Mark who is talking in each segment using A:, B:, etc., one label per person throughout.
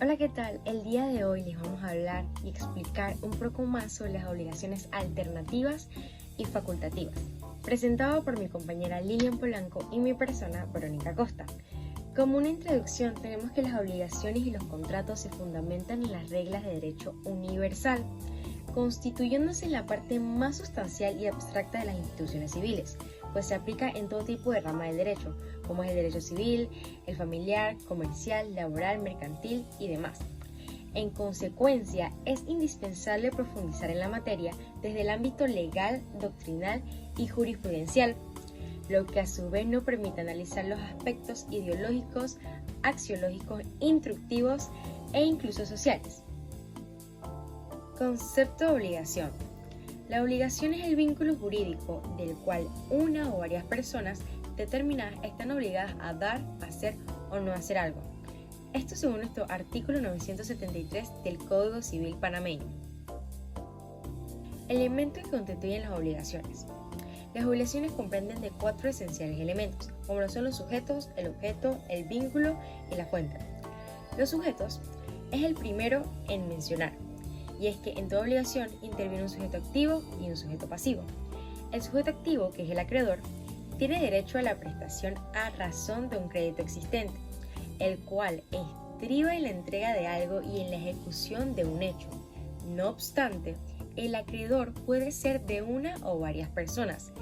A: Hola, ¿qué tal? El día de hoy les vamos a hablar y explicar un poco más sobre las obligaciones alternativas y facultativas, presentado por mi compañera Lilian Polanco y mi persona, Verónica Costa. Como una introducción, tenemos que las obligaciones y los contratos se fundamentan en las reglas de derecho universal, constituyéndose en la parte más sustancial y abstracta de las instituciones civiles, pues se aplica en todo tipo de rama del derecho, como es el derecho civil, el familiar, comercial, laboral, mercantil y demás. En consecuencia, es indispensable profundizar en la materia desde el ámbito legal, doctrinal y jurisprudencial, lo que a su vez nos permite analizar los aspectos ideológicos, axiológicos, instructivos e incluso sociales. Concepto de obligación. La obligación es el vínculo jurídico del cual una o varias personas determinadas están obligadas a dar, hacer o no hacer algo. Esto según nuestro artículo 973 del Código Civil panameño. Elementos que constituyen las obligaciones. Las obligaciones comprenden de 4 esenciales elementos, como lo son los sujetos, el objeto, el vínculo y la fuente. Los sujetos es el primero en mencionar, y es que en toda obligación interviene un sujeto activo y un sujeto pasivo. El sujeto activo, que es el acreedor, tiene derecho a la prestación a razón de un crédito existente, el cual estriba en la entrega de algo y en la ejecución de un hecho. No obstante, el acreedor puede ser de una o varias personas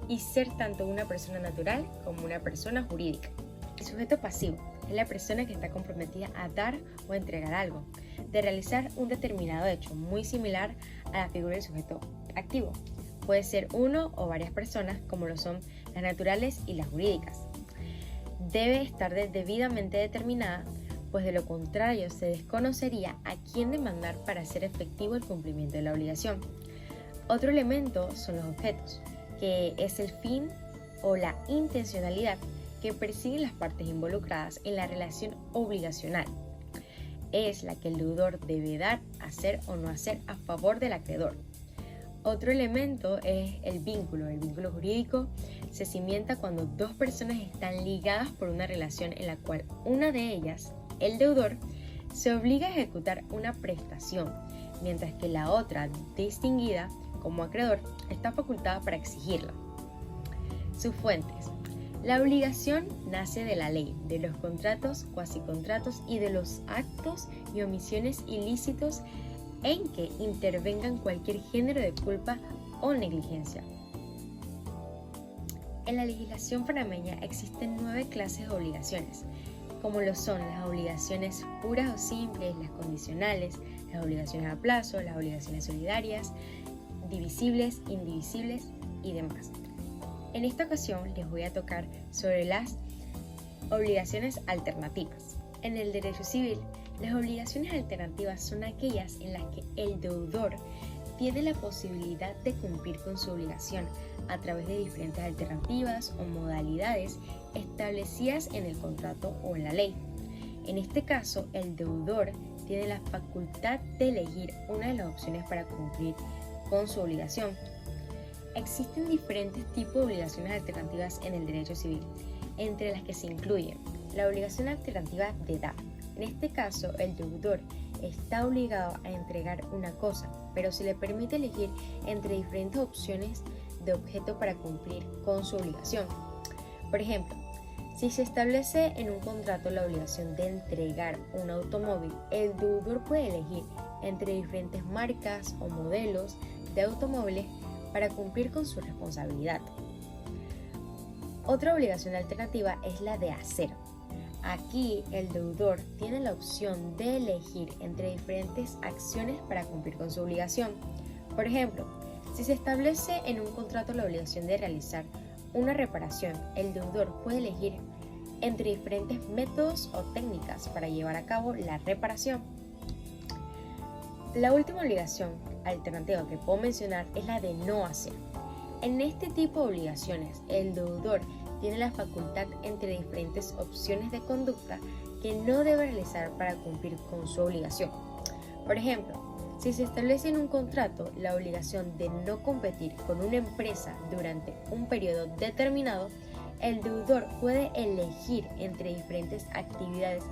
A: y ser tanto una persona natural como una persona jurídica. El sujeto pasivo es la persona que está comprometida a dar o entregar algo, de realizar un determinado hecho, muy similar a la figura del sujeto activo. Puede ser uno o varias personas, como lo son las naturales y las jurídicas. Debe estar debidamente determinada, pues de lo contrario se desconocería a quién demandar para hacer efectivo el cumplimiento de la obligación. Otro elemento son los objetos, que es el fin o la intencionalidad que persiguen las partes involucradas en la relación obligacional. Es la que el deudor debe dar, hacer o no hacer a favor del acreedor. Otro elemento es el vínculo. El vínculo jurídico se cimienta cuando dos personas están ligadas por una relación en la cual una de ellas, el deudor, se obliga a ejecutar una prestación, mientras que la otra, distinguida como acreedor, está facultada para exigirla. Sus fuentes. La obligación nace de la ley, de los contratos, cuasicontratos y de los actos y omisiones ilícitos en que intervengan cualquier género de culpa o negligencia. En la legislación panameña existen 9 clases de obligaciones, como lo son las obligaciones puras o simples, las condicionales, las obligaciones a plazo, las obligaciones solidarias, divisibles, indivisibles y demás. En esta ocasión les voy a tocar sobre las obligaciones alternativas. En el derecho civil, las obligaciones alternativas son aquellas en las que el deudor tiene la posibilidad de cumplir con su obligación a través de diferentes alternativas o modalidades establecidas en el contrato o en la ley. En este caso, el deudor tiene la facultad de elegir una de las opciones para cumplir con su obligación. Existen diferentes tipos de obligaciones alternativas en el derecho civil, entre las que se incluyen la obligación alternativa de dar. En este caso, el deudor está obligado a entregar una cosa, pero se le permite elegir entre diferentes opciones de objeto para cumplir con su obligación. Por ejemplo, si se establece en un contrato la obligación de entregar un automóvil, el deudor puede elegir entre diferentes marcas o modelos de automóviles para cumplir con su responsabilidad. Otra obligación alternativa es la de hacer. Aquí el deudor tiene la opción de elegir entre diferentes acciones para cumplir con su obligación. Por ejemplo, si se establece en un contrato la obligación de realizar una reparación, el deudor puede elegir entre diferentes métodos o técnicas para llevar a cabo la reparación. La última obligación alternativa que puedo mencionar es la de no hacer. En este tipo de obligaciones, el deudor tiene la facultad entre diferentes opciones de conducta que no debe realizar para cumplir con su obligación. Por ejemplo, si se establece en un contrato la obligación de no competir con una empresa durante un periodo determinado, el deudor puede elegir entre diferentes actividades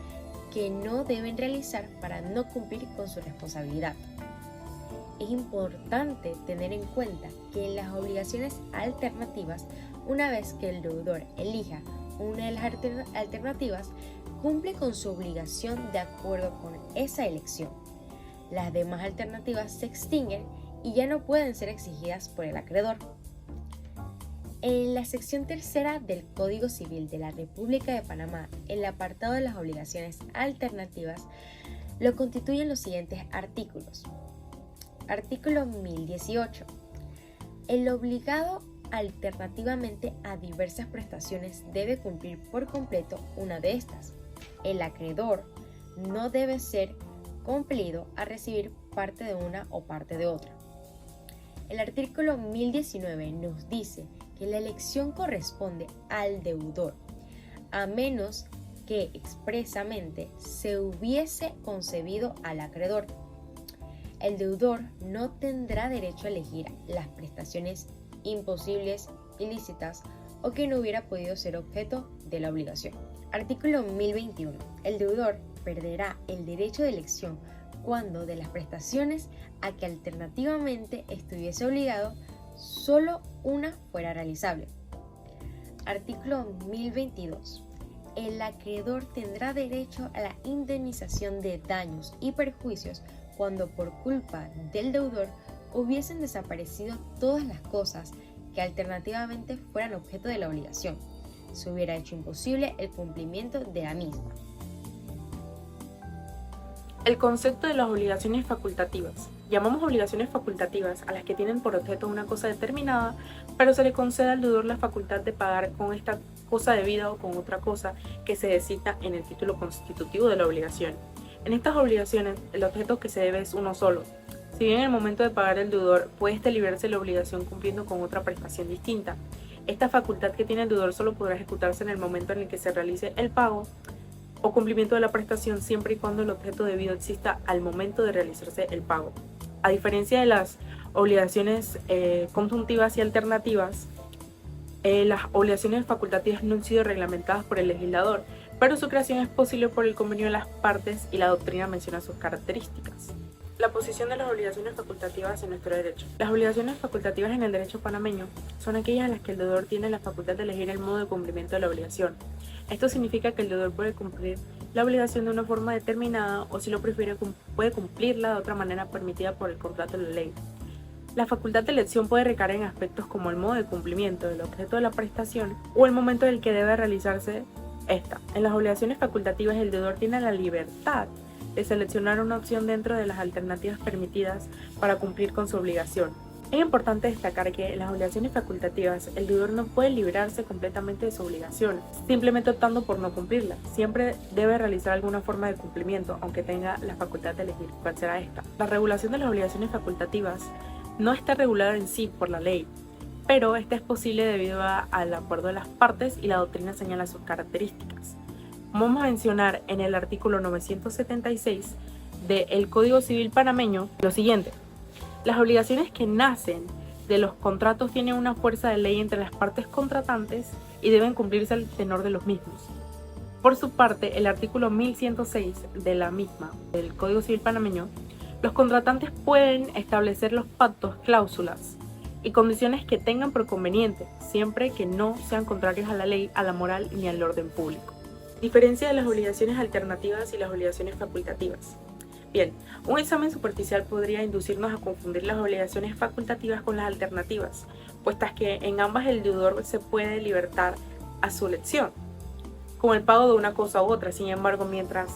A: que no deben realizar para no cumplir con su responsabilidad. Es importante tener en cuenta que en las obligaciones alternativas, una vez que el deudor elija una de las alternativas, cumple con su obligación de acuerdo con esa elección. Las demás alternativas se extinguen y ya no pueden ser exigidas por el acreedor. En la sección tercera del Código Civil de la República de Panamá, el apartado de las obligaciones alternativas lo constituyen los siguientes artículos. Artículo 1018. El obligado alternativamente a diversas prestaciones debe cumplir por completo una de estas. El acreedor no debe ser compelido a recibir parte de una o parte de otra. El artículo 1019 nos dice que la elección corresponde al deudor, a menos que expresamente se hubiese concedido al acreedor. El deudor no tendrá derecho a elegir las prestaciones imposibles, ilícitas o que no hubiera podido ser objeto de la obligación. Artículo 1021. El deudor perderá el derecho de elección cuando de las prestaciones a que alternativamente estuviese obligado, solo una fuera realizable. Artículo 1022. El acreedor tendrá derecho a la indemnización de daños y perjuicios cuando por culpa del deudor hubiesen desaparecido todas las cosas que alternativamente fueran objeto de la obligación, se hubiera hecho imposible el cumplimiento de la misma.
B: El concepto de las obligaciones facultativas. Llamamos obligaciones facultativas a las que tienen por objeto una cosa determinada, pero se le concede al deudor la facultad de pagar con esta cosa debida o con otra cosa que se designa en el título constitutivo de la obligación. En estas obligaciones, el objeto que se debe es uno solo. Si bien en el momento de pagar el deudor puede librarse la obligación cumpliendo con otra prestación distinta, esta facultad que tiene el deudor solo podrá ejecutarse en el momento en el que se realice el pago o cumplimiento de la prestación siempre y cuando el objeto debido exista al momento de realizarse el pago. A diferencia de las obligaciones conjuntivas y alternativas, las obligaciones facultativas no han sido reglamentadas por el legislador, pero su creación es posible por el convenio de las partes y la doctrina menciona sus características. La posición de las obligaciones facultativas en nuestro derecho. Las obligaciones facultativas en el derecho panameño son aquellas en las que el deudor tiene la facultad de elegir el modo de cumplimiento de la obligación. Esto significa que el deudor puede cumplir la obligación de una forma determinada o, si lo prefiere, puede cumplirla de otra manera permitida por el contrato de la ley. La facultad de elección puede recaer en aspectos como el modo de cumplimiento del objeto de la prestación o el momento en el que debe realizarse esta. En las obligaciones facultativas, el deudor tiene la libertad de seleccionar una opción dentro de las alternativas permitidas para cumplir con su obligación. Es importante destacar que en las obligaciones facultativas el deudor no puede librarse completamente de su obligación, simplemente optando por no cumplirla. Siempre debe realizar alguna forma de cumplimiento, aunque tenga la facultad de elegir cuál será esta. La regulación de las obligaciones facultativas no está regulada en sí por la ley, pero esta es posible debido al acuerdo de las partes y la doctrina señala sus características. Vamos a mencionar en el artículo 976 del Código Civil panameño lo siguiente. Las obligaciones que nacen de los contratos tienen una fuerza de ley entre las partes contratantes y deben cumplirse al tenor de los mismos. Por su parte, el artículo 1106 de la misma, del Código Civil panameño, los contratantes pueden establecer los pactos, cláusulas y condiciones que tengan por conveniente, siempre que no sean contrarios a la ley, a la moral ni al orden público. Diferencia de las obligaciones alternativas y las obligaciones facultativas. Bien, un examen superficial podría inducirnos a confundir las obligaciones facultativas con las alternativas, puestas que en ambas el deudor se puede libertar a su elección, como el pago de una cosa u otra. Sin embargo, mientras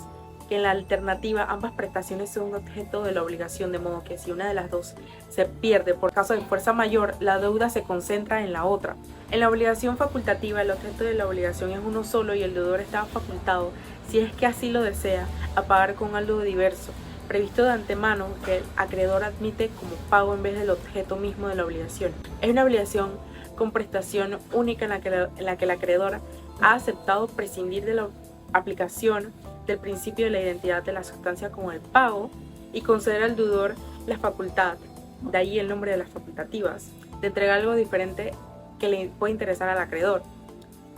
B: que en la alternativa ambas prestaciones son objeto de la obligación, de modo que si una de las dos se pierde por caso de fuerza mayor, la deuda se concentra en la otra. En la obligación facultativa, el objeto de la obligación es uno solo y el deudor está facultado, si es que así lo desea, a pagar con algo diverso, previsto de antemano, que el acreedor admite como pago en vez del objeto mismo de la obligación. Es una obligación con prestación única en la que el acreedor ha aceptado prescindir de la aplicación del principio de la identidad de la sustancia como el pago y conceder al deudor la facultad, de ahí el nombre de las facultativas, de entregar algo diferente que le puede interesar al acreedor.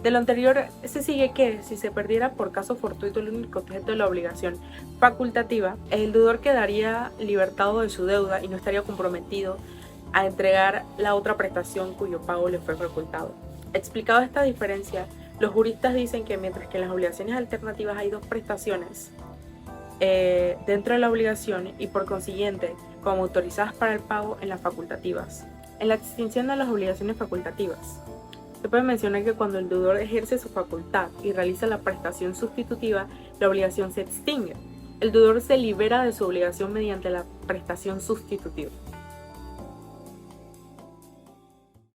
B: De lo anterior se sigue que, si se perdiera por caso fortuito el único objeto de la obligación facultativa, el deudor quedaría libertado de su deuda y no estaría comprometido a entregar la otra prestación cuyo pago le fue facultado. Explicado esta diferencia, los juristas dicen que mientras que en las obligaciones alternativas hay dos prestaciones dentro de la obligación y por consiguiente como autorizadas para el pago en las facultativas. En la extinción de las obligaciones facultativas, se puede mencionar que cuando el deudor ejerce su facultad y realiza la prestación sustitutiva, la obligación se extingue. El deudor se libera de su obligación mediante la prestación sustitutiva.